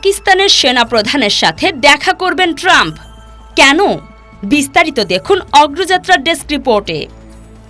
পাকিস্তানের সেনাপ্রধানের সাথে দেখা করবেন ট্রাম্প। কেন? বিস্তারিত দেখুন অগ্রযাত্রার ডেস্ক রিপোর্টে।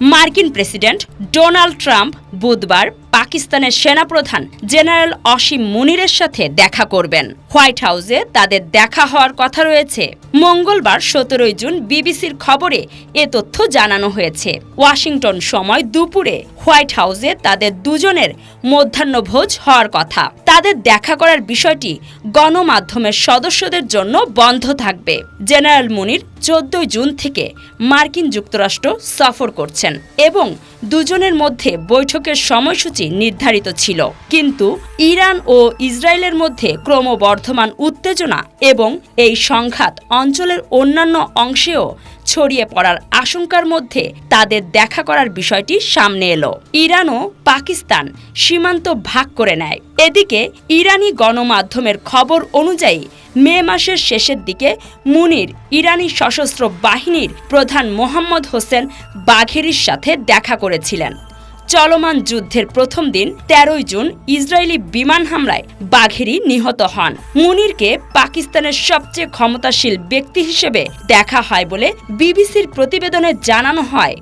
মার্কিন প্রেসিডেন্ট ডোনাল্ড ট্রাম্প বুধবার পাকিস্তানের সেনাপ্রধান জেনারেল অসীম মুনিরের সাথে দেখা করবেন। হোয়াইট হাউসে তাদের দেখা হওয়ার কথা রয়েছে। মঙ্গলবার 17 জুন বিবিসির খবরে এ তথ্য জানানো হয়েছে। ওয়াশিংটন সময় দুপুরে হোয়াইট হাউসে তাদের দুজনের মধ্যাহ্নভোজ হওয়ার কথা। তাদের দেখা করার বিষয়টি গণমাধ্যমের সদস্যদের জন্য বন্ধ থাকবে। জেনারেল মুনির 14 জুন থেকে মার্কিন যুক্তরাষ্ট্র সফর করছেন এবং দুজনের মধ্যে বৈঠকের সময়সূচি নির্ধারিত ছিল। কিন্তু ইরান ও ইসরায়েলের মধ্যে ক্রমবর্ধমান উত্তেজনা এবং এই সংঘাত অঞ্চলের অন্যান্য অংশেও ছড়িয়ে পড়ার আশঙ্কার মধ্যে তাদের দেখা করার বিষয়টি সামনে এলো। ইরান ও পাকিস্তান সীমান্ত ভাগ করে নেয়। এদিকে ইরানি গণমাধ্যমের খবর অনুযায়ী মে মাসের শেষের দিকে মুনির ইরানি সশস্ত্র বাহিনীর প্রধান মোহাম্মদ হোসেন বাঘেরির সাথে দেখা করেছিলেন। চলমান যুদ্ধের প্রথম দিন 13 জুন ইসরায়েলি বিমান হামলায় বাঘেরি নিহত হন। মুনিরকে পাকিস্তানের সবচেয়ে ক্ষমতাশীল ব্যক্তি হিসেবে দেখা হয় বলে বিবিসির প্রতিবেদনে জানানো হয়।